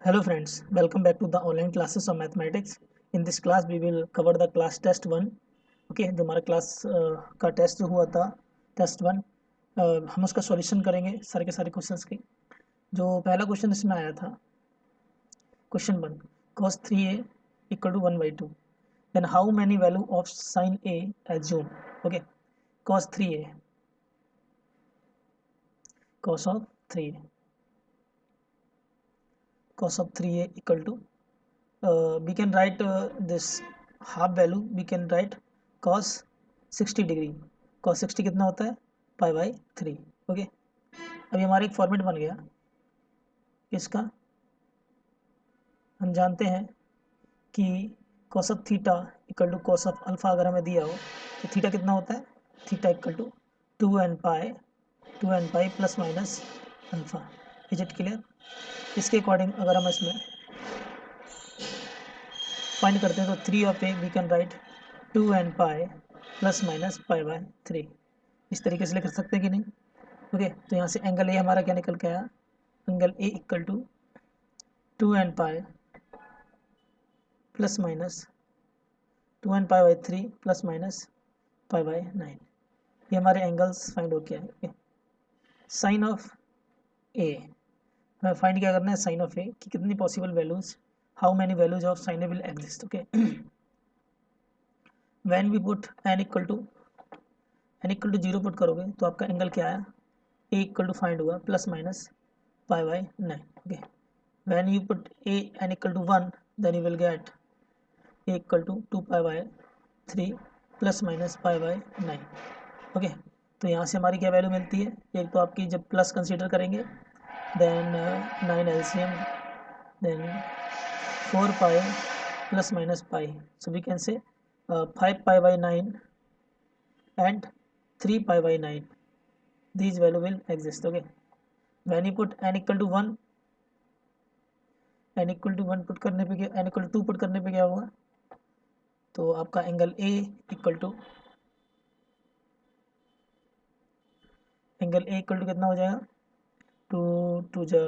Hello friends, welcome back to the online classes of mathematics. In this class we will cover the class test 1. Okay, जो हमारा class का test जो हुआ था test 1, हम उसका सॉल्यूशन करेंगे सारे के सारे क्वेश्चंस की। जो पहला क्वेश्चन इसमें आया था, question 1, cos 3a equal to 1/2, then how many value of sin a assume? Okay, cos 3a, cos of 3a, cos of 3a equal to we can write this half value, we can write cos 60 degree. cos 60 कितना होता है? Pi by 3। Okay, अभी हमारा एक format बन गया इसका। हम जानते हैं कि cos of theta equal to cos of alpha अगर हमें दिया हो तो थीटा कितना होता है? Theta equal to 2n pi plus minus alpha. Is it clear? इसके अकॉर्डिंग अगर हम इसमें फाइंड करते हैं तो 3 of a we can write 2n pi plus minus pi by 3। इस तरीके से लिख सकते हैं कि नहीं? ओके, तो यहाँ से एंगल ए हमारा क्या निकल के आया? Angle a equal to 2n pi plus minus 2n pi by 3 plus minus pi by 9। ये हमारे एंगल्स फाइंड हो गया है। ओके, साइन ऑफ ए हमें फाइंड क्या करना है? साइन ऑफ ए कि कितनी possible values, how many values of sine a will exist. Okay, when we put n equal to 0 put करोगे तो आपका एंगल क्या आया? ए इक्वल टू फाइंड हुआ plus minus pi by 9। Okay, when you put a n equal to 1 then you will get a equal to 2 pi by 3 plus minus pi by 9। Okay, तो यहाँ से हमारी क्या value मिलती है? एक तो आपकी जब प्लस कंसीडर करेंगे then 9 LCM, then 4 pi plus minus pi, so we can say 5 pi by 9 and 3 pi by 9, these value will exist. Okay, when you put n equal to 1, n equal to 1 put करने पे क्या, n equal to 2 put करने पे क्या होगा? तो आपका angle a equal to कितना हो जाएगा? 2 जा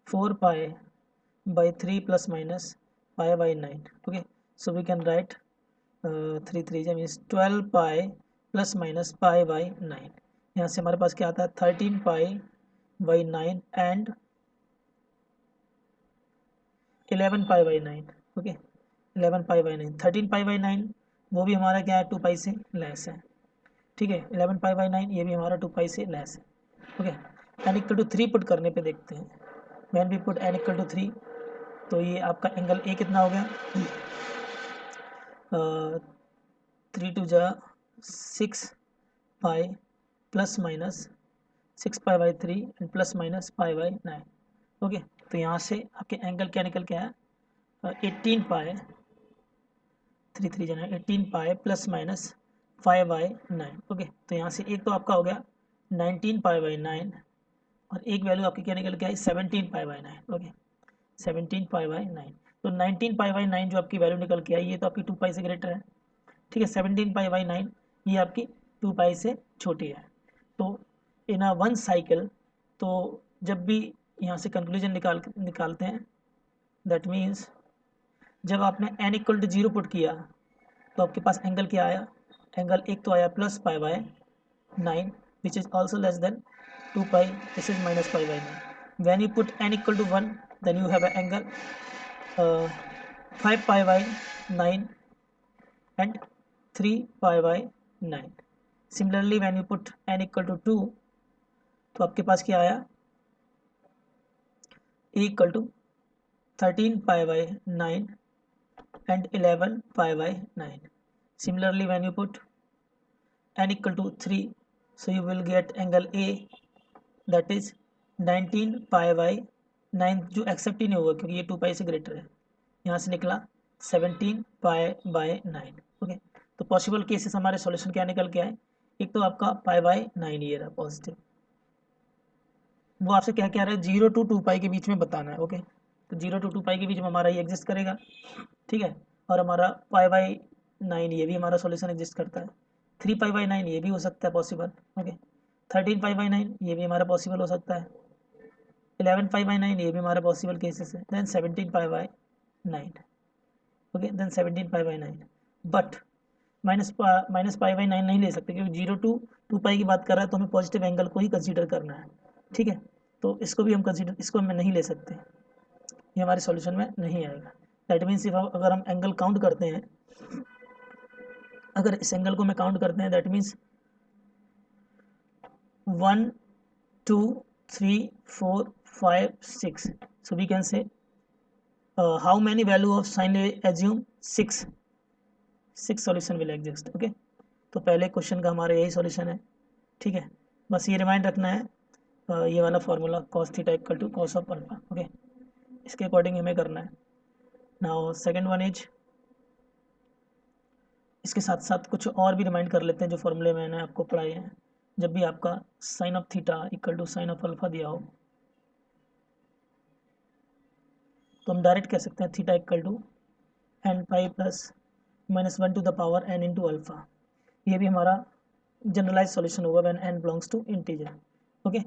4 pi by 3 plus minus pi by 9। Okay, so we can write 3 means 12 pi plus minus pi by 9। यहाँ से हमारे पास क्या आता है? 13 pi by 9 and 11 pi by 9। Okay, 11 pi by 9, 13 pi by 9 वो भी हमारा क्या है? 2 पाई से लेस है। ठीक है, 11 पाई बाई 9 ये भी हमारा 2 पाई से लेस है। Okay, n equal to 3 put करने पे देखते हैं। When we put n equal to 3 तो ये आपका एंगल a कितना हो गया? 3 2 जा 6 पाई plus minus 6 pi by 3 and plus minus pi by 9। Okay, तो यहाँ से आपके एंगल क्या निकल के आया? 18 पाई 3 जना 18 पाई प्लस माइनस 5 बाई 9। ओके, तो यहाँ से एक तो आपका हो गया 19 पाई बाई 9 और एक वैल्यू आपकी क्या निकल के आई? 17 pi by 9। Okay, 17 pi by 9, तो 19 पाई बाई 9 जो आपकी वैल्यू निकल के आई ये तो आपकी 2 पाई से ग्रेटर है। ठीक है, 17 पाई बाई 9 ये आपकी 2 पाई से छोटी है। तो इन अ वन साइकिल, तो जब भी यहाँ से कंक्लूजन निकालते हैं, दैट मीन्स जब आपने n इक्वल टू 0 पुट किया तो आपके पास एंगल क्या आया? एंगल एक तो आया plus pi by 9 which is also less than 2 pi, this is minus pi by 9। When you put n equal to 1 then you have a angle 5 pi by 9 and 3 pi by 9। Similarly, when you put n equal to 2 तो आपके पास क्या आया? a equal to 13 pi by 9 and 11 pi by 9। Similarly, when you put n equal to 3 so you will get angle a, that is 19 pi by 9 जो accept ही नहीं होगा क्योंकि ये 2 पाई से ग्रेटर है। यहाँ से निकला 17 पाई बाय 9। ओके, तो पॉसिबल केसेस हमारे सॉल्यूशन क्या निकल के आए? एक तो आपका पाई बाय 9 ये रहा पॉजिटिव, वो आपसे क्या क्या रहा है? 0 to 2 पाई के बीच में बताना है। ओके, तो 0 to 2 पाई के बीच में हमारा ये एग्जिस्ट करेगा। ठीक है, और हमारा पाई बाय 9 ये भी हमारा सॉल्यूशन एग्जिस्ट करता है। 3 पाई बाय 9 ये भी हो सकता है पॉसिबल। ओके, 13 पाई बाय 9 ये भी हमारा पॉसिबल हो सकता है। 11 पाई बाई 9 ये भी हमारा पॉसिबल केसेस है। Then 17 pi by 9, okay, then 17 pi by 9, but minus pi by 9 नहीं ले सकते क्योंकि 0 टू 2 पाई की बात कर रहा है, तो हमें पॉजिटिव एंगल को ही कंसीडर करना है, ठीक है। तो इसको भी हम कंसीडर, इसको हम नहीं ले सकते, ये हमारे सॉल्यूशन में नहीं आएगा। दैट मीन्स अगर हम एंगल काउंट करते हैं, अगर इस एंगल को मैं काउंट करते हैं, that means 1 2 3 4 5 6, so we can say how many value of sin assume 6 solution will exist, okay. तो पहले क्वेश्चन का हमारा यही सॉल्यूशन है, ठीक है। बस ये रिमाइंड रखना है, ये वाला formula cos theta equal to cos of alpha, okay, इसके अकॉर्डिंग हमें करना है। नाउ सेकंड वन इज, इसके साथ साथ कुछ और भी रिमाइंड कर लेते हैं जो फॉर्मूले मैंने आपको पढ़ाए हैं। जब भी आपका sine of theta equal to sine of alpha दिया हो, तो हम डायरेक्ट कह सकते हैं theta equal to n pi plus minus 1 to the power n into alpha. ये भी हमारा जनरलाइज सॉल्यूशन होगा when n belongs to integer, okay.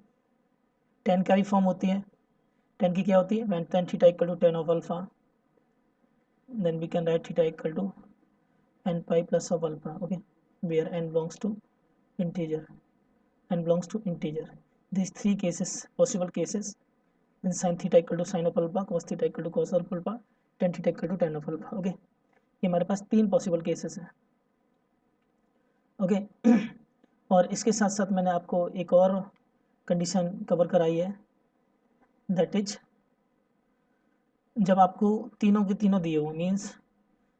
Tan क्या भी फॉर्म होती है, टेन की क्या होती है, when tan theta equal to tan of alpha, then we can write theta equal to n pi plus of alpha, okay, where n belongs to integer, n belongs to integer. These three cases, possible cases, then sin theta equal to sin of alpha, cos theta equal to cos of alpha, tan theta equal to tan of alpha, okay। ये हमारे पास तीन possible cases हैं, okay. और इसके साथ साथ मैंने आपको एक और कंडीशन कवर कराई है, दैट इज जब आपको तीनों के तीनों दिए हो, means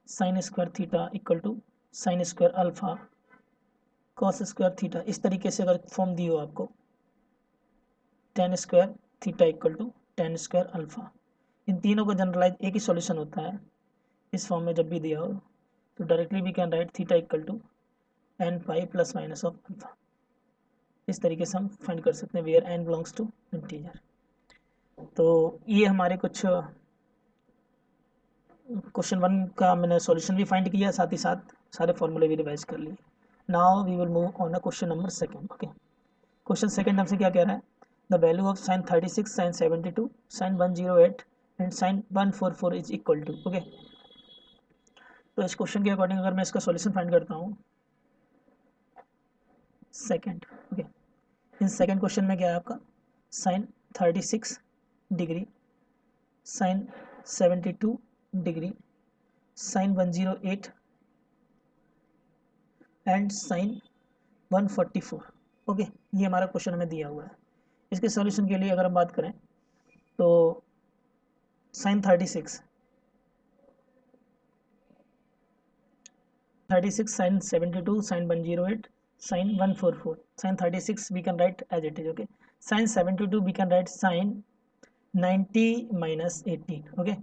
sine square theta equal to sine square alpha cos square theta, इस तरीके से अगर फॉर्म दी हो आपको, tan square theta equal to tan square alpha, इन तीनों का जनरलाइज एक ही सॉल्यूशन होता है। इस फॉर्म में जब भी दिया हो तो directly we can write theta equal to n pi plus minus of alpha. इस तरीके से हम फाइंड कर सकते हैं where n belongs to integer. तो ये हमारे कुछ क्वेश्चन वन का मैंने सॉल्यूशन भी फाइंड किया, साथ ही साथ सारे फॉर्मूले भी रिवाइज कर लिए। Now we will move on a question number second, okay. Question second हमसे क्या कह रहा है, the value of sine 36, sine 72, sine 108 and sine 144 is equal to, okay. तो इस क्वेश्चन के अकॉर्डिंग अगर मैं इसका सॉल्यूशन फाइंड करता हूँ second, okay, in second question में क्या है आपका, sine 36 degree, sine 72 degree, sine 108 and sine 144, okay. ये हमारा क्वेश्चन हमें दिया हुआ है। इसके सॉल्यूशन के लिए अगर हम बात करें तो sine 36, sine 72, sine 108, sine 144, sine 36 we can write as it is, okay. Sine 72 we can write sine 90 minus 18, okay.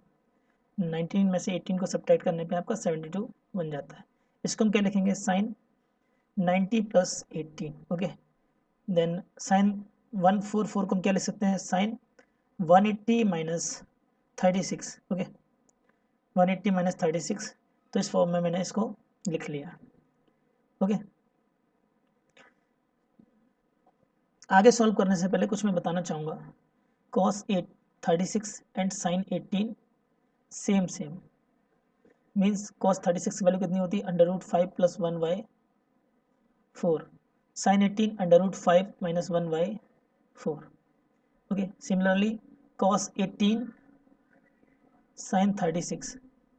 19 में से 18 को सब्ट्रैक्ट करने पे आपका 72 बन जाता है। इसको हम क्या लिखेंगे, sine 90 plus 18, okay. Then sine 144 को हम क्या लिख सकते हैं, साइन 180 माइनस 36, ओके, 180 माइनस 36। तो इस फॉर्म में मैंने इसको लिख लिया, ओके। आगे सॉल्व करने से पहले कुछ मैं बताना चाहूँगा, cos 36 and sine 18 same means cos 36 की वैल्यू कितनी होती है, √5 plus 1/4, sine 18 √5 minus 1/4, okay. Similarly cos 18 sine 36,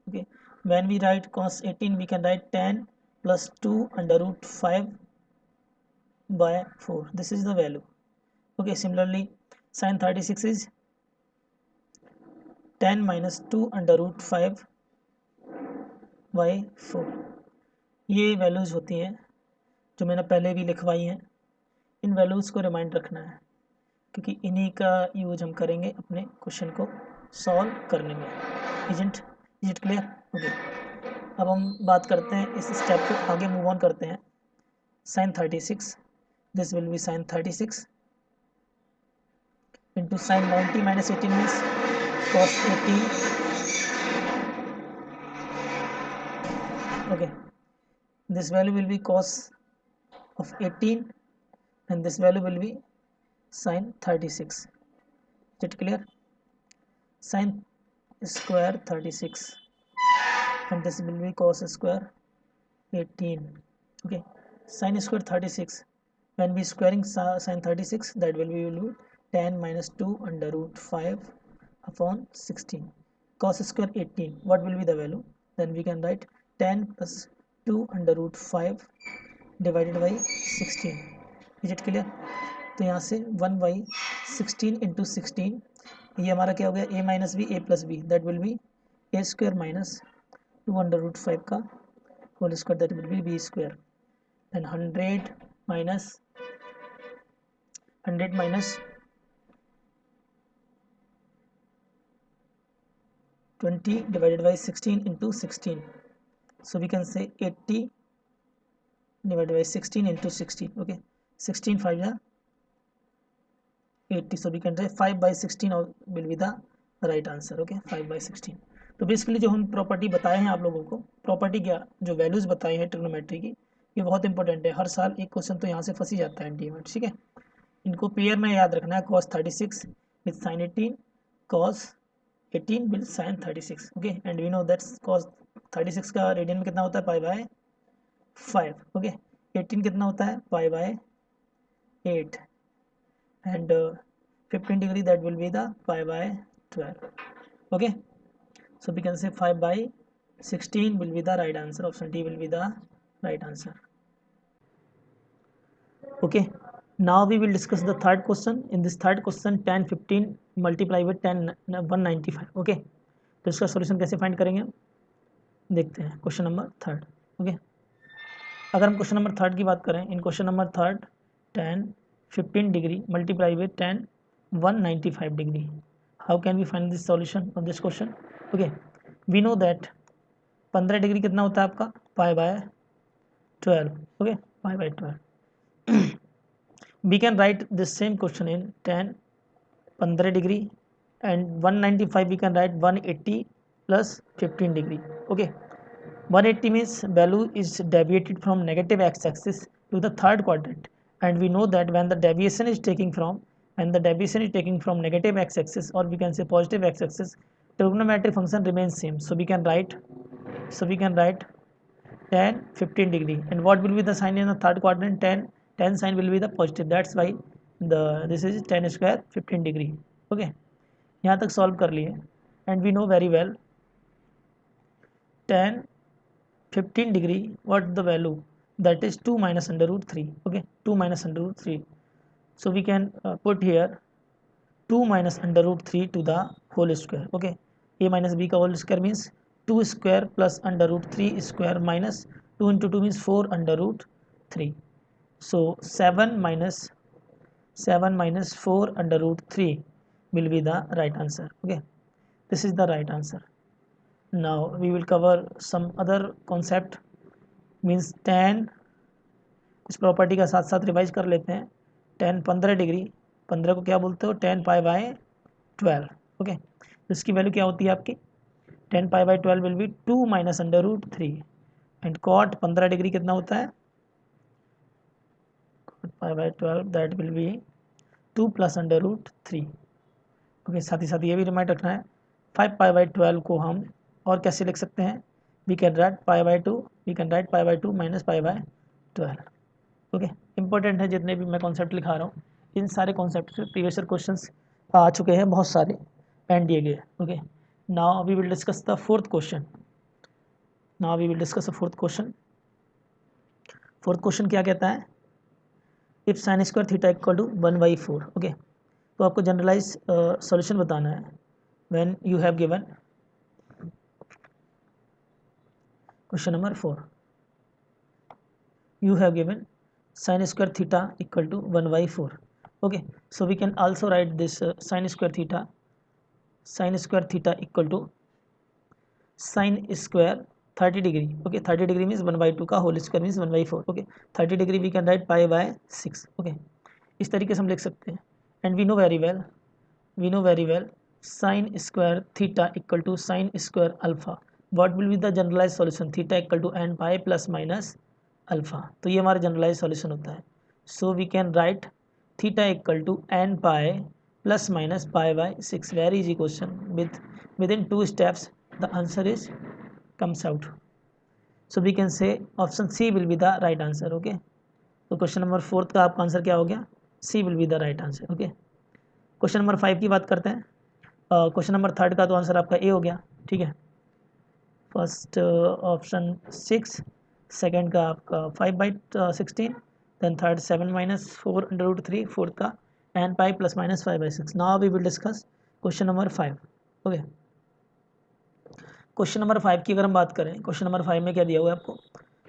okay, when we write cos 18 we can write tan plus 2 √5/4, this is the value, okay. Similarly sin 36 is tan minus 2 √5/4। ये values होती हैं जो मैंने पहले भी लिखवाई हैं। इन वैल्यूज़ को रिमाइंड रखना है क्योंकि इन्हीं का यूज हम करेंगे अपने क्वेश्चन को सॉल्व करने में। Is it clear, okay. अब हम बात करते हैं इस स्टेप को आगे मूव ऑन करते हैं। Sine 36, this will be sine 36 into sine 90 minus 18 means cos 18, okay. This value will be cos of 18 and this value will be sin 36, Is it clear? Sin square 36 and this will be cos square 18. Okay, sin square 36, when we squaring sin 36, that will be 10 minus 2 under root 5 upon 16. Cos square 18, what will be the value? Then we can write 10 plus 2 under root 5 divided by 16. Is it clear? तो यहाँ से 1 by 16 into 16, ये हमारा क्या हो गया, a minus b a plus b, that will be a square minus 2 under root 5 का whole square, that will be b square. And 100 minus 20 divided by 16 into 16, so we can say 80 divided by 16 into 16. Okay, 16 5 yeah 80, so we can say 5 by 16 will be the right answer. Okay, 5 by 16. तो basically जो हम property बताए हैं आप लोगों को, property क्या जो वैल्यूज बताए हैं ट्रिग्नोमेट्री की, ये बहुत इंपॉर्टेंट है. हर साल एक क्वेश्चन तो यहाँ से फंसी जाता है एनटीए में. ठीक है, इनको पेयर में याद रखना है. cos 36 with sin 18, cos 18 with sin 36. Okay, and we know that's cos 36 का रेडियन में कितना होता है, पाई बाय 5. ओके, 18 कितना होता है, pi bye 8, and 15 degree, that will be the pi by 12. Okay, so we can say 5 by 16 will be the right answer. Option D will be the right answer. Okay, now we will discuss the third question. In this third question, 10 15 multiply with 10 195. Okay, तो इसका solution कैसे find करेंगे देखते हैं. Question number third. Okay, अगर हम question number third की बात करें, इन question number third 10 15 degree multiply with 10 195 degree. How can we find this solution of this question? Okay, we know that 15 degree कितना होता है आपका, पाई by 12. Okay, pi by 12. we can write this same question in 10 15 degree and 195 we can write 180 plus 15 degree. Okay, 180 means value is deviated from negative x-axis to the third quadrant, and we know that when the deviation is taking from negative x-axis, or we can say positive x-axis, trigonometric function remains same. So we can write 10 15 degree, and what will be the sign in the third quadrant? 10 sign will be the positive. That's why this is 10 square 15 degree. Okay, यहाँ तक solve कर लिए. and we know very well 10 15 degree, what the value, that is 2 minus under root 3. Okay, 2 minus under root 3. So we can put here 2 minus under root 3 to the whole square. Okay, a minus b का whole square means 2 square plus under root 3 square minus 2 into 2 means 4 under root 3. So 7 minus 4 under root 3 will be the right answer. Okay, this is the right answer. Now we will cover some other concept, means 10, कुछ property का साथ साथ revise कर लेते हैं. 10 15 degree, 15 को क्या बोलते हो, 10 पाई बाय 12. ओके, तो इसकी वैल्यू क्या होती है आपकी, 10 pi by 12 will be 2 minus under root 3, and cot 15 degree कितना होता है, pi by 12 that will be 2 plus under root 3. Okay, साथ ही साथ ये भी रिमाइंड रखना है 5 पाई बाय 12 को हम और कैसे लिख सकते हैं, we can write pi by 2 minus pi by 12. Okay, important है जितने भी मैं कॉन्सेप्ट लिखा रहा हूँ, इन सारे कॉन्सेप्ट से प्रीवियस क्वेश्चंस आ चुके हैं बहुत सारे एंड दिए गए. Okay, now we will discuss the fourth question. Fourth question क्या कहता है, if sine square theta equal to 1/4. Okay, तो आपको जनरलाइज सॉल्यूशन बताना है. When you have given question number 4, you have given sin square theta equal to 1/4. Okay, so we can also write this sin square theta equal to sin square 30 degree. Okay, 30 degree means 1/2 का whole square means 1/4. Okay, 30 degree we can write pi by 6. Okay, इस तरीके से हम लिख सकते हैं. and we know very well sin square theta equal to sin square alpha. what will be the generalized solution, theta equal to n pi plus minus alpha. तो ये हमारा जनरलाइज सॉल्यूशन होता है. So we can write theta equal to n pi plus minus pi by 6. Very easy question. Within 2 steps the answer is comes out. So we can say option C will be the right answer. Okay, तो question number 4 का आपका answer क्या हो गया? C will be the right answer. Okay, question number 5 की बात करते हैं. क्वेश्चन नंबर 3 का तो आंसर आपका ए हो गया. ठीक है, फर्स्ट ऑप्शन 6, सेकंड का आपका 5/16, देन थर्ड 7-4√3, फोर्थ का n pi ± 5/6. Now we will discuss question number 5. Okay, question number 5 की अगर हम बात करें, क्वेश्चन नंबर 5 में क्या दिया हुआ है आपको?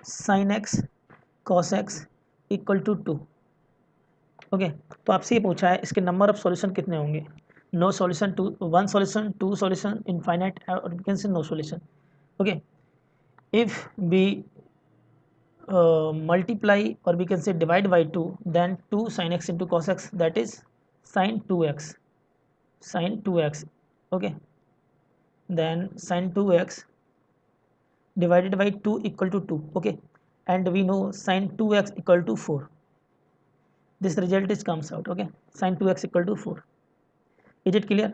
sin x cos x = 2. Okay, तो आपसे ये पूछा है इसके नंबर ऑफ सॉल्यूशन कितने होंगे? No solution, 1 solution, 2 solution, infinite, और we can say no solution. Okay, if we multiply or we can say divide by 2, then 2 sin x into cos x, that is sin 2x, okay, then sin 2x divided by 2 equal to 2. Okay, and we know sin 2x equal to 4. This result is comes out. Okay, sin 2x equal to 4. Is it clear?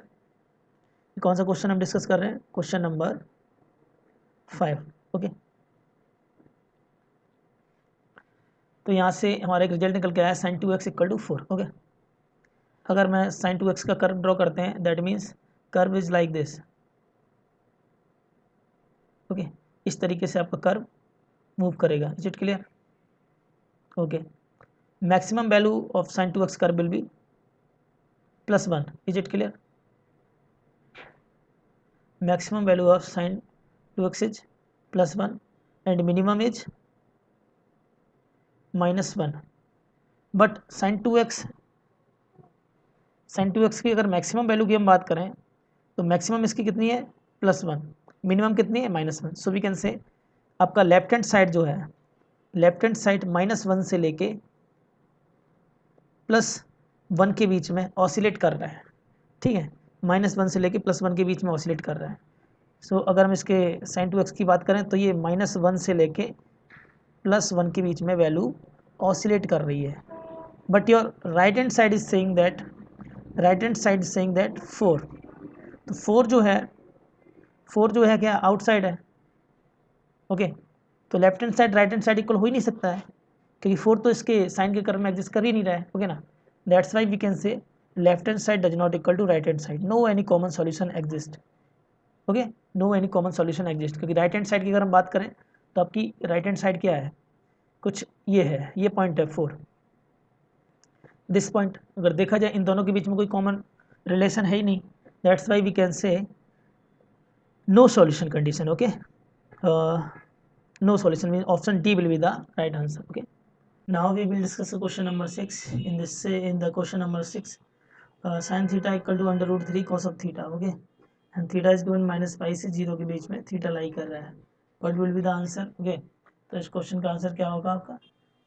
कौन सा question हम discuss कर रहे हैं? Question number 5. Okay, तो यहाँ से हमारा एक रिजल्ट निकल के आया sin 2x = 4. ओके, अगर मैं sin 2x का कर्व ड्रॉ करते हैं, that means curve is like this. Okay, इस तरीके से आपका कर्व मूव करेगा. Is it clear? Okay, maximum value of sin 2x curve will be +1. Is it clear? maximum value of sin 2x is +1 and minimum is -1. But sin 2x की अगर maximum value की हम बात करें तो maximum इसकी कितनी है? +1. मिनिमम कितनी है? -1. सो वी कैन से आपका लेफ्ट हैंड साइड जो है, लेफ्ट हैंड साइड -1 से लेके +1 के बीच में ऑसिलेट कर रहा है. ठीक है, -1 से लेके +1 के बीच में ऑसिलेट कर रहा है. सो अगर हम इसके sin 2x की बात करें तो ये -1 से लेके +1 के बीच में वैल्यू ऑसिलेट कर रही है. But your right hand side is saying that 4. तो 4 जो है क्या? आउटसाइड है. ओके, तो left hand side right hand side equal हो ही नहीं सकता है, क्योंकि 4 तो इसके साइन के कर्व में एग्जिस्ट कर ही नहीं रहा है. ओके ना, that's why we can say left hand side does not equal to right hand side. No any common solution exist. Okay, no any common solution exist, क्योंकि राइट हैंड साइड की अगर हम बात करें तो आपकी राइट हैंड साइड क्या है? कुछ ये है, ये पॉइंट है 4. दिस पॉइंट अगर देखा जाए इन दोनों के बीच में कोई कॉमन रिलेशन है ही नहीं. That's why we can say no solution condition. Okay, no solution mean option D will be the right answer. Okay, now we will discuss the question number 6. In the question number 6, sin theta = √3 cos of theta. Okay, and theta is given -π से 0 के बीच में theta lie कर रहा है. what will be the answer? Okay, तो इस question का आंसर क्या होगा आपका?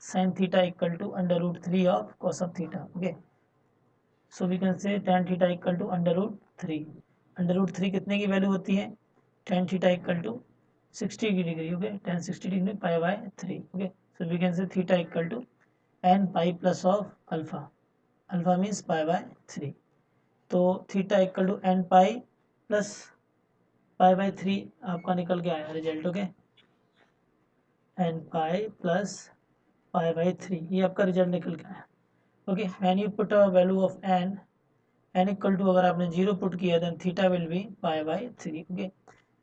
sin theta = √3 of cos of theta. Okay, so we can say tan theta = √3. √3 कितने की वैल्यू होती है? tan theta = 60 degree. Okay, tan 60 degree π/3. Okay, so we can say theta = n pi plus of alpha. Alpha means π/3. तो theta = n pi plus π/3 आपका निकल के आया result. Okay, n pi plus π/3 ये आपका रिजल्ट निकल के आया. Okay, when you put a value of n = अगर आपने 0 पुट किया then theta will be π/3. Okay,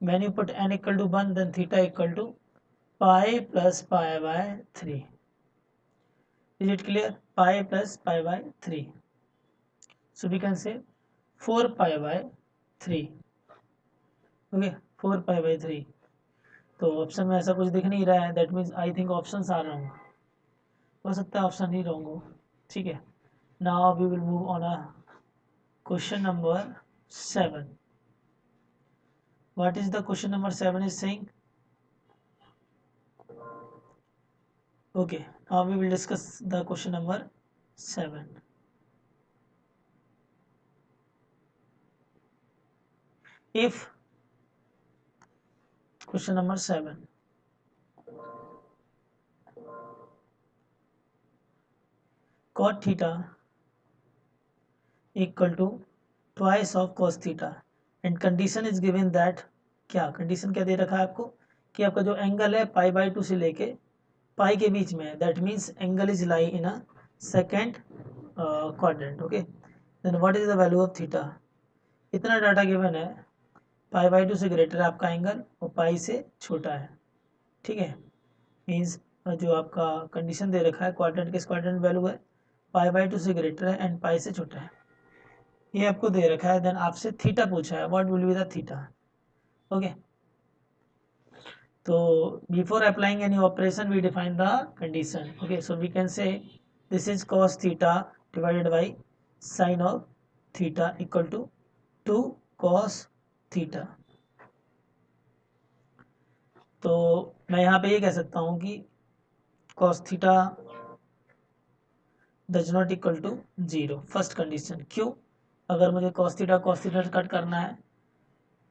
when you put n = 1 then theta = pi plus π/3. Is it clear? Pi plus π/3. So we can say 4 π/3. Okay, 4 π/3. तो option में ऐसा कुछ दिख नहीं रहा है. That means I think option आ रहा हूँ. हो सकता है ऑप्शन ही रॉन्ग हो. ठीक है, now we will move on a question number 7. What is the question number 7 is saying? Okay, now we will discuss the question number 7. If question number 7, cot theta = twice of cos theta and condition is given that, क्या condition क्या दे रखा है आपको कि आपका जो angle है π/2 से लेके पाई के बीच में है, that means angle is lie in a second quadrant. Okay, then what is the value of theta, इतना डाटा गिवन है, π/2 से ग्रेटर है आपका एंगल और पाई से छोटा है। ठीक है, मीन्स जो आपका कंडीशन दे रखा है क्वाड्रेंट किस क्वाड्रेंट वैल्यू है π/2 से ग्रेटर है एंड पाई से छोटा है, ये आपको दे रखा है। देन आपसे थीटा पूछा है, what will be the theta. Okay, तो before applying any operation we define the condition. Okay, so we can say this is cos theta divided by sine of theta equal to 2 cos theta. तो मैं यहाँ पे ये कह सकता हूँ कि cos theta does not equal to 0, first condition. क्यों, अगर मुझे cos थीटा कट करना है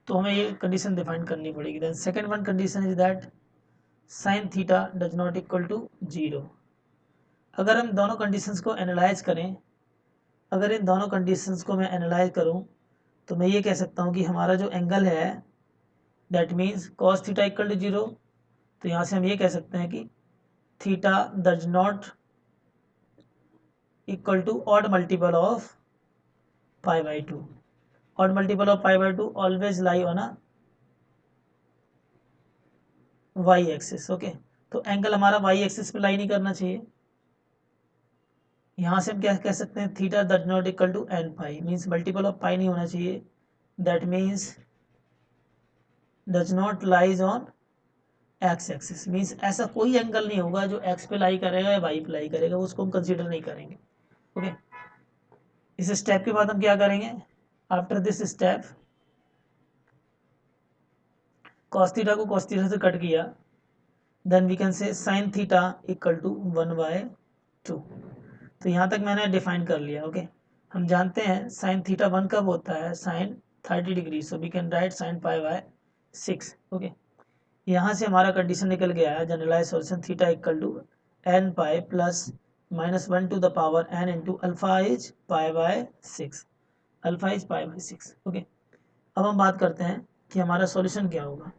तो हमें ये कंडीशन डिफाइन करनी पड़ेगी। Then second one condition is that sine theta does not equal to 0। अगर हम दोनों कंडीशंस को एनालाइज करें, अगर इन दोनों कंडीशंस को मैं एनालाइज करूं तो मैं ये कह सकता हूं कि हमारा जो एंगल है that means cos theta equal to 0, तो यहाँ से हम ये कह सकते हैं कि theta does not equal to odd multiple of π/2। Odd multiple of π/2 always lie on a y axis. Okay, तो एंगल हमारा वाई एक्सिस पे लाई नहीं करना चाहिए। यहाँ से हम क्या कह सकते हैं, theta does not equal to n pi, means multiple of pi नहीं होना चाहिए। That means does not lies on x axis, means ऐसा कोई एंगल नहीं होगा जो एक्स पे लाई करेगा या वाई पे लाई करेगा, उसको हम कंसीडर नहीं करेंगे। ओके, इस स्टेप के बाद हम क्या करेंगे, after this step cos theta को cos थीटा से कट किया, then we can say sin theta equal to 1/2। तो यहाँ तक मैंने डिफाइन कर लिया। ओके, हम जानते हैं sin थीटा 1 कब होता है, sin 30 degree, so we can write sin π/6। Okay, यहाँ से हमारा कंडीशन निकल गया है, generalise solution theta equal to n pi plus -1 to the power n into alpha is π/6, alpha is π/6। Okay, अब हम बात करते हैं कि हमारा सॉल्यूशन क्या होगा।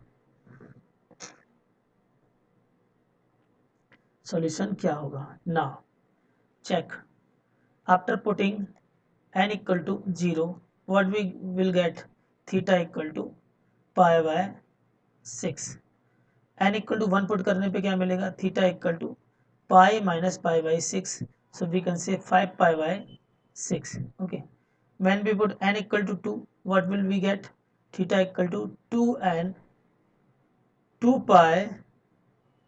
सॉल्यूशन क्या होगा, now check, after putting n equal to 0 what we will get, theta equal to π/6। n equal to 1 put करने पे क्या मिलेगा, theta equal to pi minus π/6, so we can say 5π/6। Okay, when we put n equal to 2 what will we get, theta equal to 2n 2 pi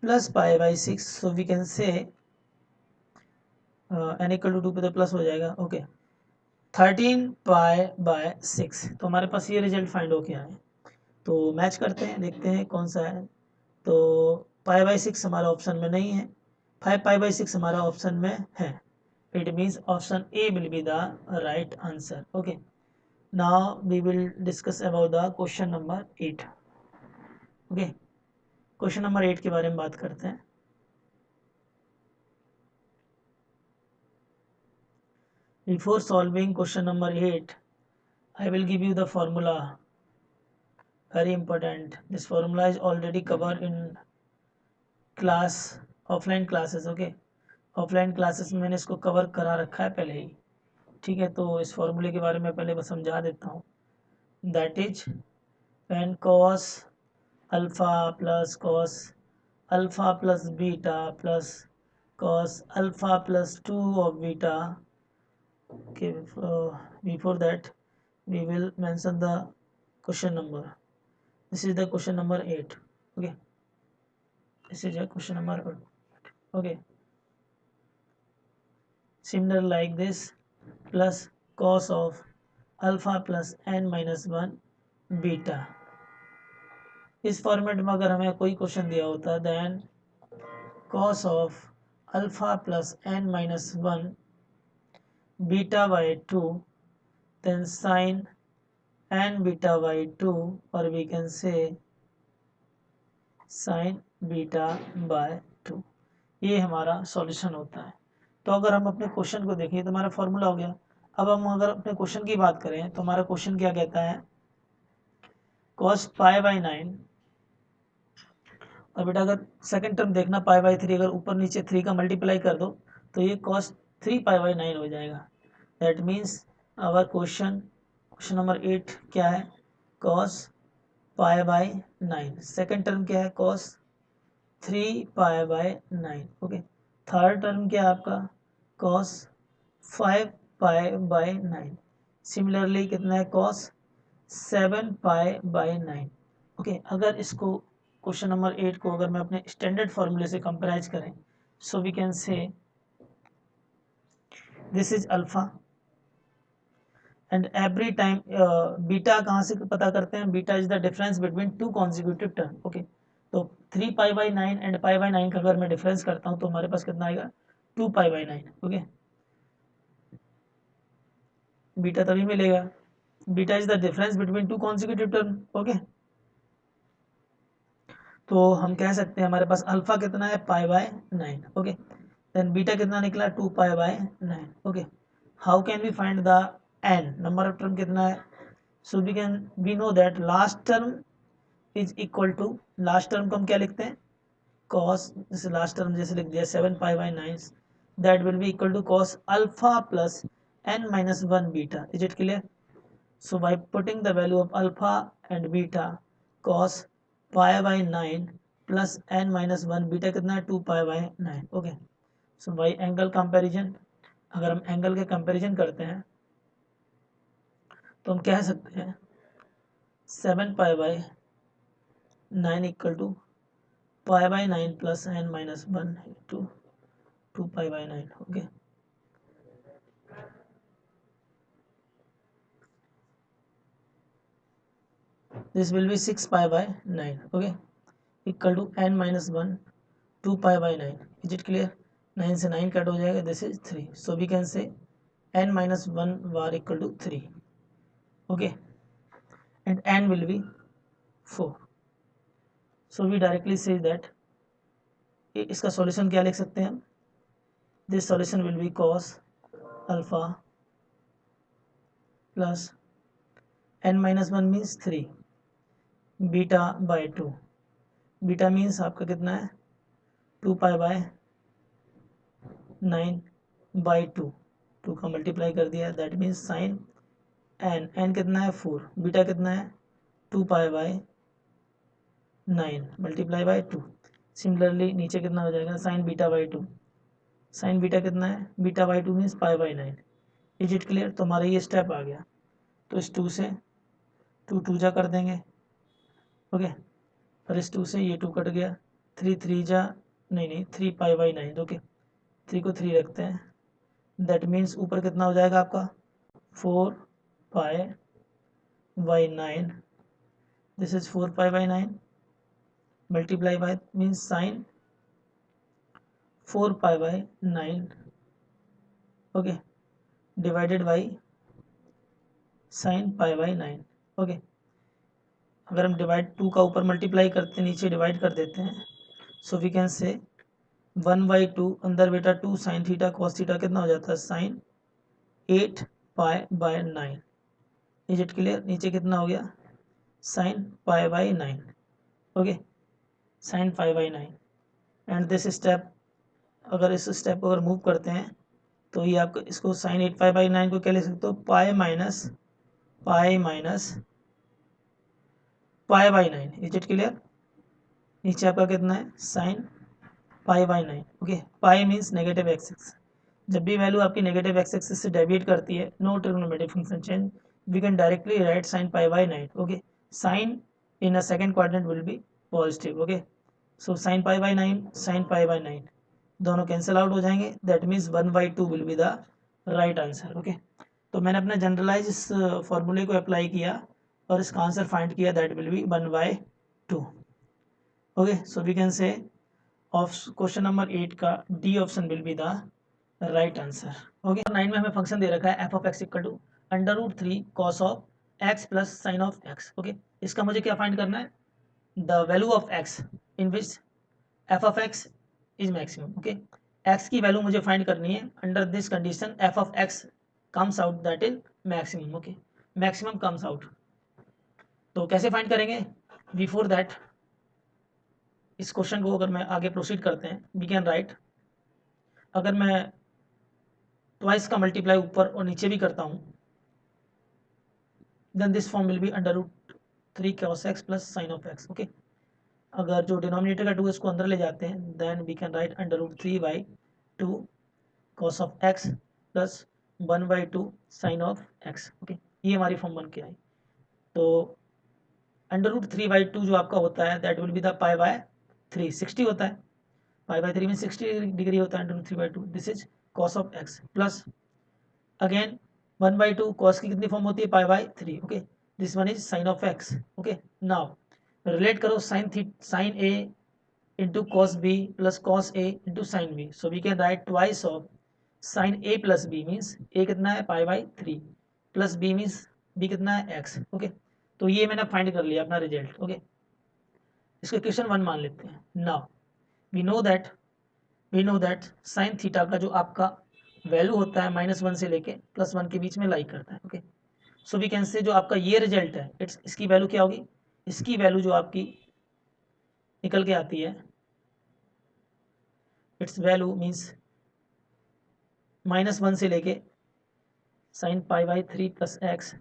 plus π/6, so we can say n equal to 2 पे तो plus हो जाएगा। Okay, 13π/6, तो हमारे पास ये result find हो गया है। तो मैच करते हैं, देखते हैं कौन सा है। तो π/6 हमारा ऑप्शन में नहीं है, 5π/6 हमारा ऑप्शन में है। It means option A will be the right answer. Okay, now we will discuss about the question number 8। Okay, question number 8 के बारे में बात करते हैं। Before solving question number 8, I will give you the formula. Very important. This formula is already covered in class, offline classes. Okay, offline classes में मैंने इसको cover करा रखा है पहले ही। ठीक है, तो इस फॉर्मूले के बारे में पहले बस समझा देता हूँ। That is when cos alpha plus beta plus cos alpha plus 2 of beta. Okay, before that we will mention the question number. This is the question number 8. Okay, this is a question number 8. Okay, similar like this, plus cos of alpha plus n minus 1 beta. इस format में अगर हमें कोई question दिया होता then cos of alpha plus n minus 1 beta by 2, then sin n beta by 2, और we can say sin beta by 2। ये हमारा सॉल्यूशन होता है। तो अगर हम अपने क्वेश्चन को देखें तो हमारा फॉर्मूला हो गया, अब हम अगर अपने क्वेश्चन की बात करें तो हमारा क्वेश्चन क्या कहता है, cos पाई बाई 9, और बेटा अगर सेकंड टर्म देखना पाई बाई 3, अगर ऊपर नीचे 3 का मल्टीप्लाई कर दो तो ये cos 3 पाई बाई 9 हो जाएगा। That means our question number 8 क्या है, cos pi by 9। Second term क्या है, cos 3 pi by 9। Okay, third term क्या है आपका, cos 5 पाई बाई 9। सिमिलरली कितना है, cos 7 पाई बाई 9। ओके, अगर इसको क्वेश्चन नंबर 8 को अगर मैं अपने स्टैंडर्ड फॉर्मूले से कंपेराइज करें, so we can say this is alpha and every time beta कहाँ से पता करते हैं, beta is the difference between two consecutive term. Okay, तो 3 pi by 9 and pi by 9 का अगर मैं डिफरेंस करता हूँ तो हमारे पास कितना आएगा, 2 पाई बाई 9। ओके, बीटा तभी मिलेगा, beta is the difference between two consecutive term. Okay, तो हम कह सकते हैं हमारे पास अल्फा कितना है, pi by 9। Okay, then beta कितना निकला, 2 pi by 9। Okay, how can we find the n, number of term कितना है, so we know that last term is equal to, last term को हम क्या लिखते हैं, कॉस, जैसे लास्ट टर्म जैसे लिख दिया 7 pi by 9, that will be equal to cos alpha plus n minus 1 beta. Is it clear? So by putting the value of alpha and beta, cos pi by 9 plus n minus 1 beta कितना है, 2 pi by 9. Okay, so by angle comparison, अगर हम angle के comparison करते हैं तो हम कह सकते हैं 7 pi by 9 equal to pi by 9 plus n minus 1 to 2 pi by 9. Okay, this will be 6 pi by 9. Okay, equal to n minus 1 2 pi by 9. Is it clear? 9 से 9 कट हो जाएगा, this is 3. So we can say n minus 1 var equal to 3. Okay, and n will be 4. So we directly say that इसका solution क्या लिख सकते हैं हम, this solution will be cos alpha plus n minus 1 means 3 beta by 2. Beta means आपका कितना है, 2 pi by 9 by 2, 2 का मल्टीप्लाई कर दिया, that means sine n, n कितना है 4, बीटा कितना है 2 pi by 9 multiply by 2। Similarly नीचे कितना हो जाएगा, sine beta by 2, sine beta कितना है, beta by 2 means pi by 9। Is it clear? तो हमारा ये स्टेप आ गया, तो इस 2 से 2 2 जा कर देंगे। ओके, और इस 2 से ये 2 कट गया, 3 3 जा, नहीं 3 पाई बाई 9। ओके, 3 को 3 रखते हैं, दैट मीन्स ऊपर कितना हो जाएगा आपका 4 pi by 9, this is 4 pi by 9 multiply bye means sign 4 pi by 9। Okay, divided by sign pi by 9। Okay, अगर हम डिवाइड 2 का ऊपर मल्टीप्लाई करते नीचे डिवाइड कर देते हैं, सो वी कैन से 1 बाई 2 अंदर बेटा 2 साइन थीटा कॉस थीटा कितना हो जाता है, sine 8 pi by 9। Is it clear? नीचे कितना हो गया, sine pi by 9। Okay, sine pi by 9 and this step, अगर इस स्टेप को अगर मूव करते हैं तो ये आपको इसको साइन 8 पाई बाई 9 को क्या लिख सकते हो, pi minus pi by 9। Is it clear? नीचे आपका कितना है, sine pi by 9। Okay, pi means negative x axis, जब भी वैल्यू आपकी नेगेटिव एक्स एक्सिस से डेविएट करती है, no trigonometric function change, we can directly write sine pi by 9। Okay, sine in a second quadrant will be positive. Okay, so sine pi by 9 sine pi by 9 दोनों cancel out हो जाएंगे, that means 1 by 2 will be the right answer. Okay, तो मैंने अपना generalise इस फॉर्मूले को apply किया और इसका आंसर फाइंड किया, that will be 1 by 2। Okay, so we can say of question number 8 का D option will be the right answer. Okay, 9 में हमें फंक्शन दे रखा है F of x equal to √3 cos of x plus sine of x. Okay, इसका मुझे क्या find करना है, the value of x in which f of x is maximum. Okay, x की वैल्यू मुझे फाइंड करनी है under this condition, F of x comes out that is maximum. Okay, maximum comes out. तो कैसे find करेंगे? Before that इस question को अगर मैं आगे प्रोसीड करते हैं, वी कैन राइट, अगर मैं ट्वाइस का मल्टीप्लाई ऊपर और नीचे भी करता हूँ, then this form will be under root 3 cos x plus sine of x। Okay, अगर जो डिनोमिनेटर का 2 है उसको अंदर ले जाते हैं, then we can write under root 3/2 cos of x plus 1/2 sine of x। Okay, ये हमारी फॉर्म बन के आई। तो अंडर रूट 3/2 जो आपका होता है that will be the pi by 3, 60 होता है, पाई बाय 3 में 60 डिग्री होता है, under root 3/2 this is cos of x plus again 1/2 cos की कितनी फॉर्म होती है? Pi by 3। Okay, this one is sine of x। Okay, now relate करो sine a into cos B plus cos A into sine B, so we can write twice of sine A plus B, means A कितना है? Pi by 3 plus B means B कितना है? x। Okay, तो ये मैंने find कर लिया अपना रिजल्ट। ओके, इसको इक्वेशन 1 मान लेते हैं। Now we know that sine theta का जो आपका वैल्यू होता है -1 से लेके +1 के बीच में लाई करता है। ओके, सो वी कैन से जो आपका ये रिजल्ट है इसकी वैल्यू क्या होगी? इसकी वैल्यू जो आपकी निकल के आती है, इट्स वैल्यू मीन्स -1 से लेके sign pi by 3 plus x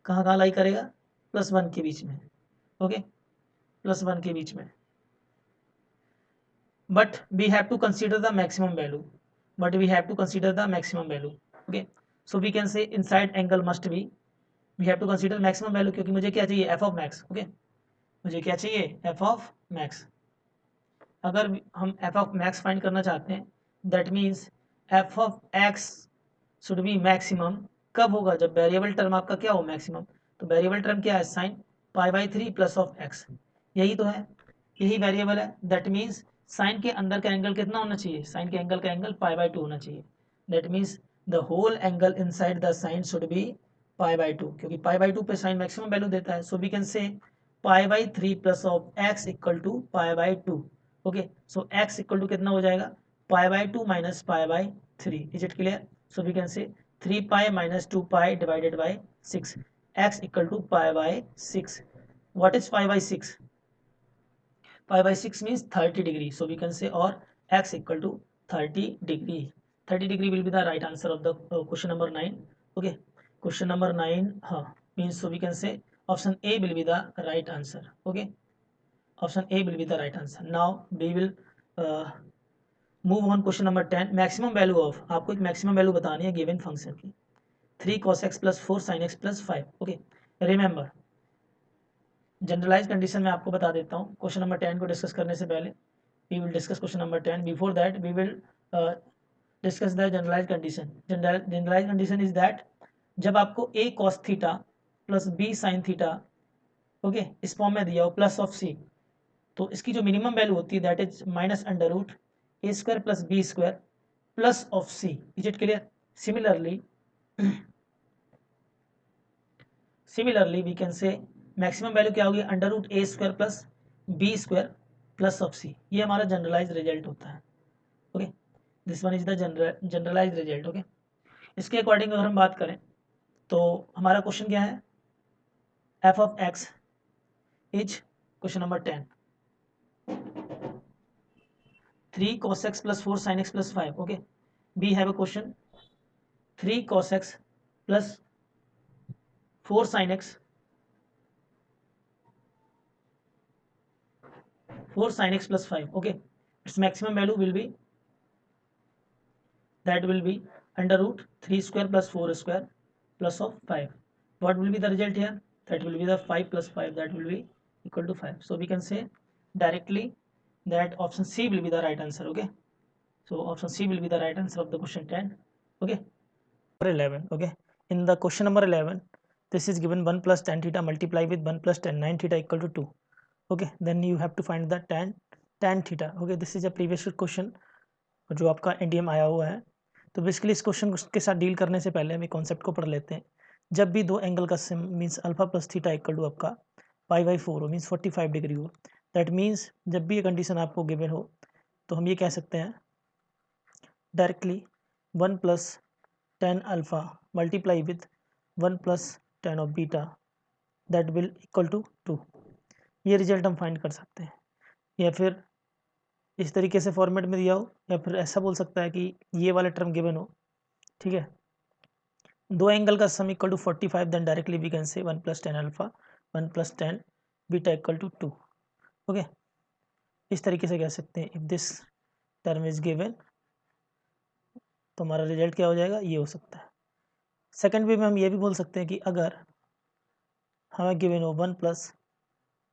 कहाँ लाई करेगा? +1 के बीच में। ओके, +1 के बीच में, but we have to consider the maximum value, okay, so we can say inside angle must be, we have to consider maximum value, क्योंकि मुझे क्या चाहिए? F of max. ओके, मुझे क्या चाहिए? F of max. अगर हम एफ ऑफ मैक्स फाइंड करना चाहते हैं, that means F of x should be maximum. कब होगा? जब वेरिएबल टर्म आपका क्या हो? मैक्सिमम। तो वेरिएबल टर्म क्या है? Sine pi by 3 plus of x, यही तो है, यही वेरिएबल है। दैट मीन्स साइन के अंदर का एंगल कितना होना चाहिए? साइन के एंगल का एंगल पाई बाई 2 होना चाहिए। That means the whole angle inside the sine should be pi by 2, क्योंकि पाई बाई 2 पे साइन मैक्सिमम वैल्यू देता है। So we can say pi by 3 plus of x equal to pi by 2। Okay, so x equal to कितना हो जाएगा? Pi by 2 minus pi by 3। Is it clear? So we can say 3 pi minus 2 pi divided by 6, x equal to pi by 6। What is pi by 6? Pi by 6 means 30 degree, so we can say और x equal to 30 degree. 30 degree will be the right answer of the question number 9। Okay, question number 9 हाँ means, so we can say option A will be the right answer. Okay, option A will be the right answer. Now we will move on question number 10। Maximum value of, आपको एक maximum value बतानी है given function की, 3 cos x plus 4 sin x plus 5। Okay, remember generalise condition में आपको बता देता हूँ क्वेश्चन नंबर 10 को डिस्कस करने से पहले। We will discuss question number 10, before that we will discuss the generalise condition. Generalise condition is that जब आपको a cos theta plus b sin theta, okay, इस फॉर्म में दिया हो प्लस ऑफ c, तो इसकी जो मिनिमम वैल्यू होती है that is minus under root A square plus B square plus of C. Is it clear? Similarly we can say maximum value क्या होगी? Under root A square plus B square plus of C. ये हमारा generalise result होता है। Okay, this one is the generalise result. Okay, इसके according अगर हम बात करें तो हमारा क्वेश्चन क्या है? F of x is question number 10, 3 cos x plus 4 sin x plus 5. Okay, we have a question 3 cos x plus 4 sin x 4 sin x plus 5. Okay, its maximum value will be that will be under root 3 square plus 4 square plus of 5. What will be the result here? That will be the 5 plus 5, that will be equal to 5. So we can say directly that option C will be the right answer. Okay, so option C will be the right answer of the question 10. Okay, 11. Okay, in the question number 11 this is given 1 plus tan theta multiply with 1 plus tan 9 theta equal to 2. Okay, then you have to find the tan theta. Okay, this is a previous question जो आपका NDM आया हुआ है। तो basically इस question के साथ deal करने से पहले हम कॉन्सेप्ट को पढ़ लेते हैं। जब भी दो एंगल का sum means alpha plus theta equal to आपका पाई बाई 4 हो मीन्स 45 डिग्री हो, दैट मीन्स जब भी ये कंडीशन आपको गिवन हो तो हम ये कह सकते हैं directly 1 plus tan alpha multiply with 1 plus tan of beta that will equal to 2। ये रिजल्ट हम फाइंड कर सकते हैं, या फिर इस तरीके से फॉर्मेट में दिया हो, या फिर ऐसा बोल सकता है कि ये वाला टर्म गिवन हो, ठीक है, दो एंगल का sum equal to 45, then directly we can say 1 plus tan alpha 1 plus tan beta equal to 2। Okay, इस तरीके से कह सकते हैं, if this term is given तो हमारा रिजल्ट क्या हो जाएगा, ये हो सकता है। सेकंड वे में हम ये भी बोल सकते हैं कि अगर हमें गिवन हो 1 plus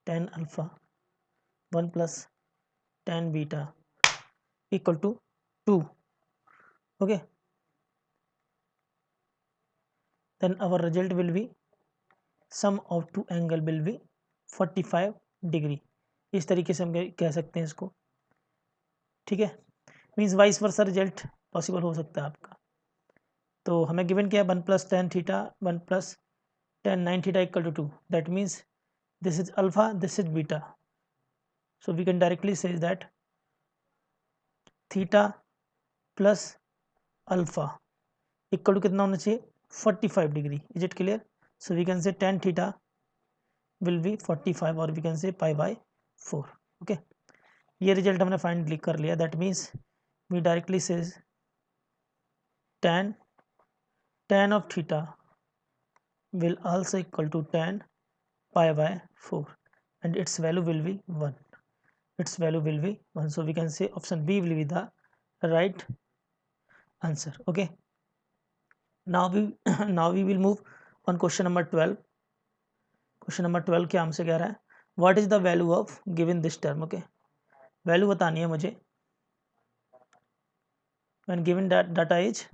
tan alpha 1 plus tan beta equal to 2, okay, then our result will be sum of two angle will be 45 degree. इस तरीके से हम कह सकते हैं इसको, ठीक है, means vice versa result possible हो सकता है आपका। तो हमें गिवन क्या है, 1 plus tan theta 1 plus tan 9 theta equal to 2, that means this is alpha this is beta, so we can directly say that theta plus alpha equal to कितना होना चाहिए, 45 degree. Is it clear? So we can say tan theta will be 45 और we can say pi by 4। Okay, ये result हमने find कर लिया, that means we directly says tan of theta will also equal to tan pi by 4 and its value will be 1, its value will be 1, so we can say option B will be the right answer। okay, now we will move on question number 12। Question number 12 क्या हमसे कह रहा है, what is the value of given this term. Okay, value बतानी है मुझे when given data is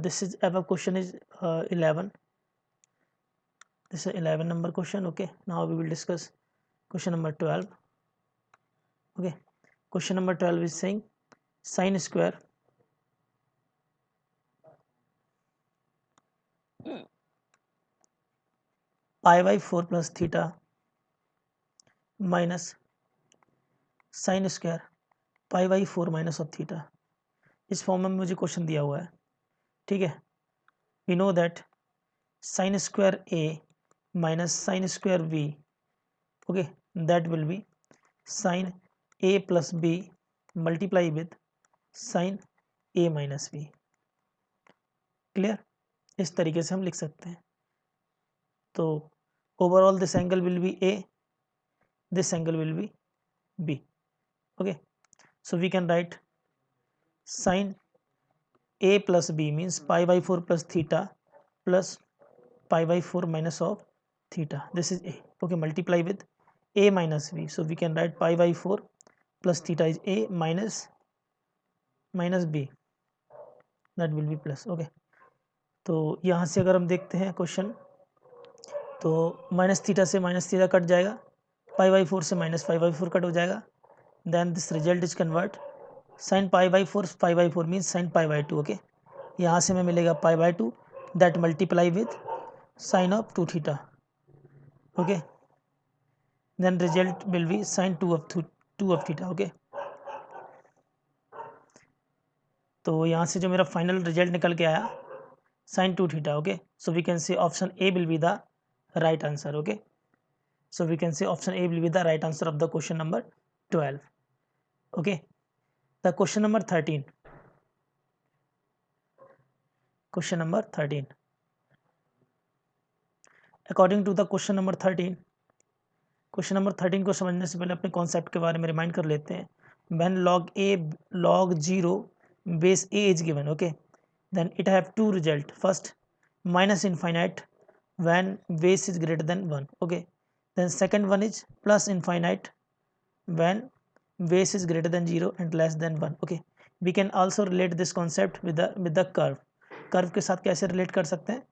this is above question is 11, this is 11 number question। okay, now we will discuss question number 12। okay, question number 12 is saying sin square pi by 4 plus theta minus sin square pi by 4 minus of theta. इस form में मुझे question दिया हुआ है, ठीक है, we know that sin square a minus sin square b, okay, that will be sin a plus b multiply with sin a minus b। Clear? इस तरीके से हम लिख सकते हैं। तो overall this angle will be a, this angle will be b। okay, so we can write sin a plus b means pi by 4 plus theta plus pi by 4 minus of theta, this is a। okay, multiply with a minus b, so we can write pi by 4 plus theta is a minus b, that will be plus। okay, तो यहाँ से अगर हम देखते हैं question, तो minus theta से minus theta cut जाएगा, पाई बाई 4 से माइनस पाई बाई 4 कट हो जाएगा, then this result is convert sine pi by 4 means sine pi by 2। Okay, यहाँ से हमें मिलेगा pi by 2 that multiply with sine of 2 theta. Okay, then result will be sine 2 of theta. Okay, तो यहाँ से जो मेरा फाइनल रिजल्ट निकल के आया sine 2 theta. Okay, so we can say option A will be the right answer. Okay, so we can say option A will be the right answer of the question number 12। okay, the question number 13, question number 13, according to the question number 13, question number 13 को समझने से पहले अपने concept के बारे में remind कर लेते हैं। when log 0 base a is given, okay, then it have two result, first minus infinite when base is greater than 1, okay, then second one is plus infinite when base is greater than 0 and less than 1। okay, we can also relate this concept with the curve। Curve के साथ कैसे relate कर सकते हैं,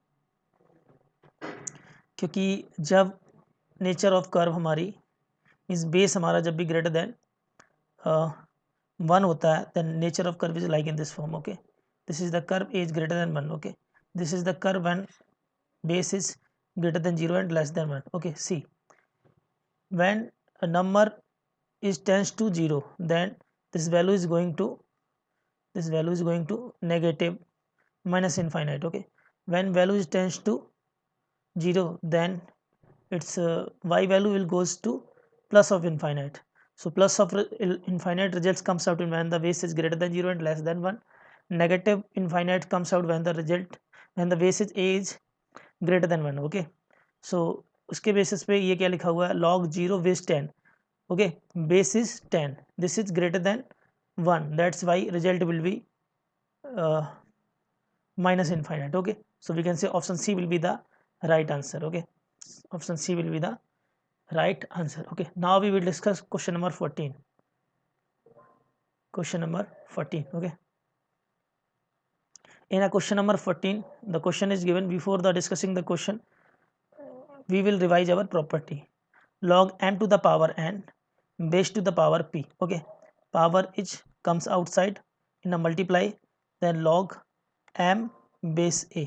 क्योंकि जब nature of curve हमारी इस बेस हमारा जब भी ग्रेटर देन 1 होता है, then nature of curve is like in this form. Okay, this is the curve as greater than 1। Okay, this is the curve when base is greater than 0 and less than 1। okay, see, when a number is tends to 0, then this value is going to this value is going to negative minus infinite. Okay, when value tends to 0, then its y value will goes to plus of infinite. So plus of infinite results comes out when the base is greater than 0 and less than 1. Negative infinite comes out when the base is a is greater than 1. Okay, so उसके basis पे ये क्या लिखा हुआ है, log 0 base 10. Okay, base is 10, this is greater than 1, that's why result will be minus infinite. Okay, so we can say option C will be the right answer. Okay, option C will be the right answer. Okay, now we will discuss question number 14. Question number 14. Okay, in a question number 14, the question is given. Before the discussing the question, we will revise our property. Log m to the power n base to the power p. Okay, power is comes outside in a multiply, then log m base a.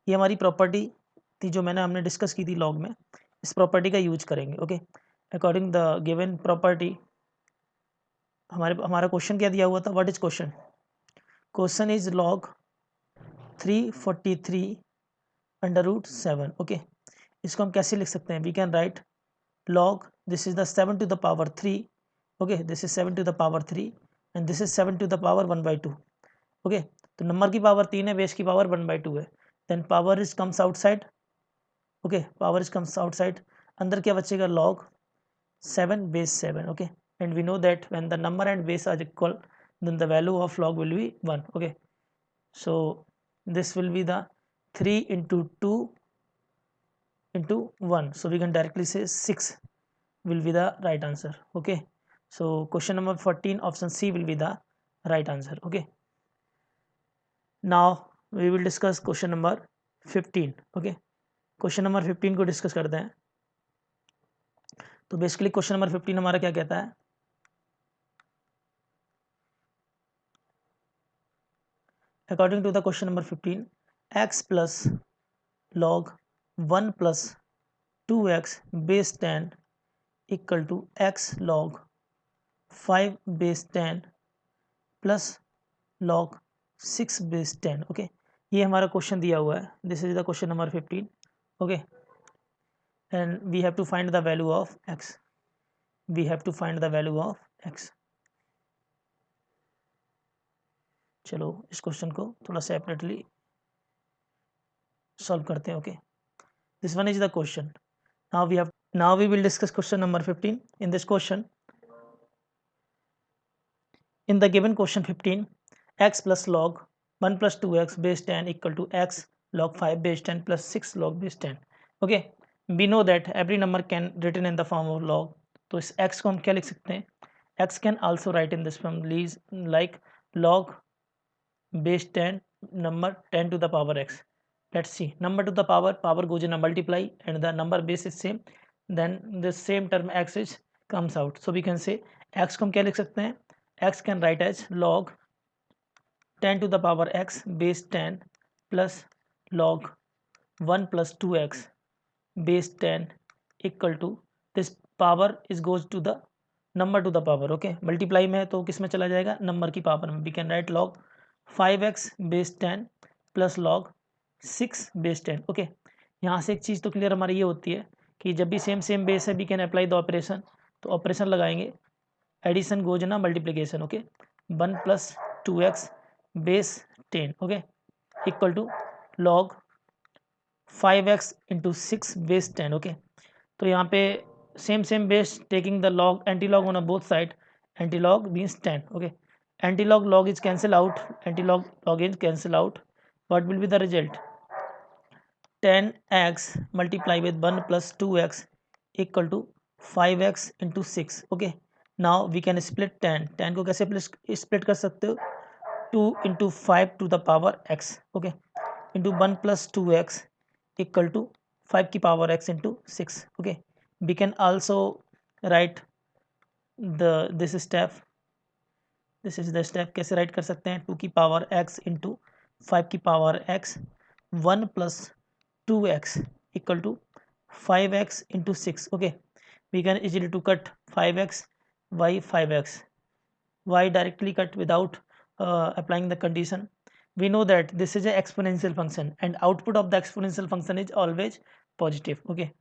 ये हमारी property थी जो हमने discuss की थी log में. इस property का यूज करेंगे. Okay, according the given property हमारा क्वेश्चन क्या दिया हुआ था. What is question? Question is log 343 under root 7. Okay, इसको हम कैसे लिख सकते हैं? We can write log, this is the 7 to the power 3. Okay, this is 7 to the power 3 and this is 7 to the power 1 by 2. Okay, तो number की power 3 है, base की पावर 1 by 2 है. Then power is comes outside. Okay, power is comes outside. अंदर क्या बचेगा? log 7 base 7. Okay, and we know that when the number and base are equal, then the value of log will be 1. Okay, so this will be the 3 into 2 into 1, so we can directly say 6 will be the right answer. Okay, so question number 14 option C will be the right answer. Okay, now we will discuss question number 15. Okay, question number 15 को discuss करते हैं. तो basically question number 15 हमारा क्या कहता है? According to the question number 15, x plus log 1 plus 2x base 10 equal to x log 5 base 10 plus log 6 base 10. Okay, ये हमारा क्वेश्चन दिया हुआ है. This is the question number 15. Okay, and we have to find the value of x. We have to find the value of x. चलो इस question को थोड़ा separately solve करते हैं. Okay, this one is the question. Now we will discuss question number 15. In this question, in the given question 15, x plus log 1 plus 2x base 10 equal to x log 5 base 10 plus 6 log base 10. Okay, we know that every number can written in the form of log. तो इस x को हम क्या लिख सकते हैं? x can also write in this form like log base 10 number 10 to the power x. Let's see, number to the power goes in a multiply and the number base is same, then the same term x is comes out. So we can say x को हम क्या लिख सकते हैं? x can write as log 10 to the power x base 10 plus log 1 plus 2x base 10 equal to this power is goes to the number to the power. Okay, multiply में है तो किस में चला जाएगा? नंबर की पावर में. We can write log 5x base 10 plus log 6 base 10. Okay, यहाँ से एक चीज़ तो क्लियर हमारी ये होती है कि जब भी सेम बेस है we can apply the operation. तो ऑपरेशन लगाएंगे, एडिशन गोज ना multiplication. Okay, 1 plus 2x base 10. Okay, equal to log 5x into 6 base 10. Okay, तो यहाँ पे same base taking the log anti log on both side. Anti log means 10. Okay, anti log is cancel out. Anti log is cancel out. What will be the result? 10x multiply with 1 plus 2x equal to 5x into 6. Okay, now we can split 10 को कैसे split कर सकते हो? 2 into 5 to the power x. Okay, into 1 plus 2x equal to 5 की power x into 6. Okay, we can also write this is the step. कैसे write कर सकते हैं? 2 की पावर x इंटू 5 की power x 1 plus 2x equal to 5x into 6. Okay, we can easily to cut 5x by 5x. y directly cut without applying the condition, we know that this is a exponential function and output of the exponential function is always positive. Okay,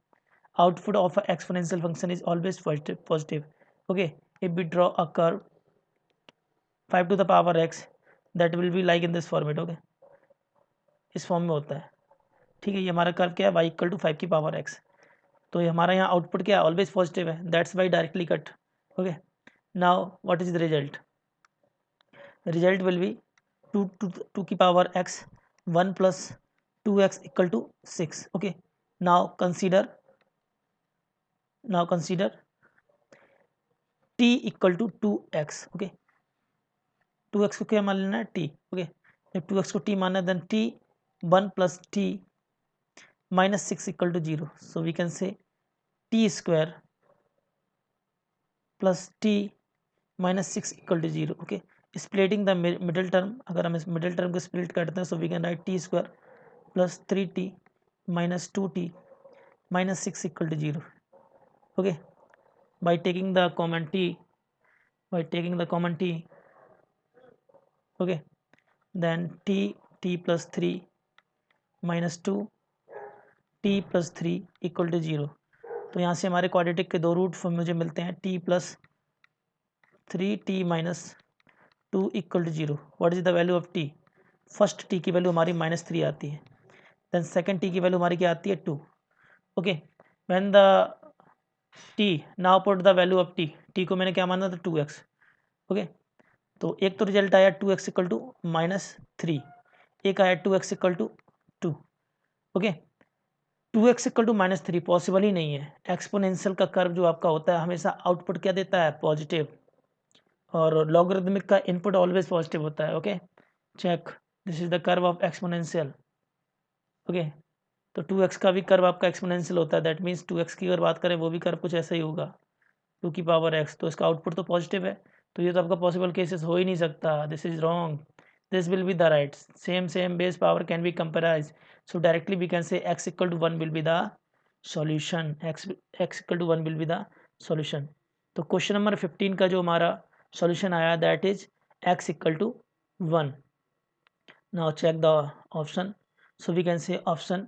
output of an exponential function is always positive. Okay, if we draw a curve 5 to the power x, that will be like in this format. Okay, इस form में होता है, ठीक है। ये हमारा curve क्या है, y इक्वल टू 5 की पावर x, तो ये हमारा यहाँ आउटपुट क्या है, ऑलवेज पॉजिटिव है, that's why directly cut. Okay, now what is the result, result will be 2 की power x 1 plus 2x equal to 6। Okay, now consider t equal to 2x। Okay, 2x को क्या मान लेना है, t। Okay, जब 2x को t मानना है, then t 1 plus t minus 6 equal to 0, so we can say t square plus t minus 6 equal to 0। okay, splitting the middle term, अगर हम इस middle term को split करते हैं, so we can write t square plus 3t minus 2t minus 6 equal to 0। okay, by taking the common t, okay, then t plus 3 minus 2 t plus 3 equal to 0। तो यहाँ से हमारे quadratic के दो root मुझे मिलते हैं, t plus 3t minus 2 equal to 0। What is the value of t, first t की वैल्यू हमारी -3 आती है, देन सेकंड t की वैल्यू हमारी क्या आती है, 2। Okay, when the t, now put the value of t को मैंने क्या माना था, 2x। ओके, तो एक तो रिजल्ट आया 2x इक्वल टू -3, एक आया 2x equal to 2। Okay, 2x equal to -3 possible ही नहीं है। एक्सपोनेंशियल का कर्व जो आपका होता है हमेशा आउटपुट क्या देता है, पॉजिटिव, और लॉगरिथमिक का इनपुट ऑलवेज पॉजिटिव होता है। Okay, check, this is the curve of exponential. Okay, तो 2x का भी कर्व आपका एक्सपोनेंशियल होता है, दैट मीन्स 2x की अगर बात करें वो भी कर्व कुछ ऐसा ही होगा, 2 की पावर x, तो इसका आउटपुट तो पॉजिटिव है, तो ये तो आपका पॉसिबल केसेस हो ही नहीं सकता, this is wrong, this will be the right, same base power can be compared, so directly we can say x equal to 1 will be the solution, x equal to 1 will be the solution। तो question number 15 का जो हमारा solution आया, that is x equal to 1। Now check the option, so we can say option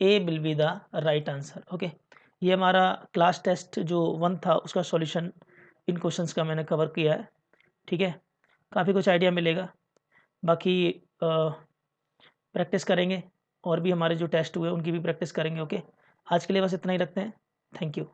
A will be the right answer. Okay, ये हमारा class test जो 1 था उसका सॉल्यूशन इन क्वेश्चंस का मैंने कवर किया है, ठीक है। काफ़ी कुछ आइडिया मिलेगा, बाकी प्रैक्टिस करेंगे और भी हमारे जो टेस्ट हुए उनकी भी प्रैक्टिस करेंगे। ओके, आज के लिए बस इतना ही रखते हैं, थैंक यू।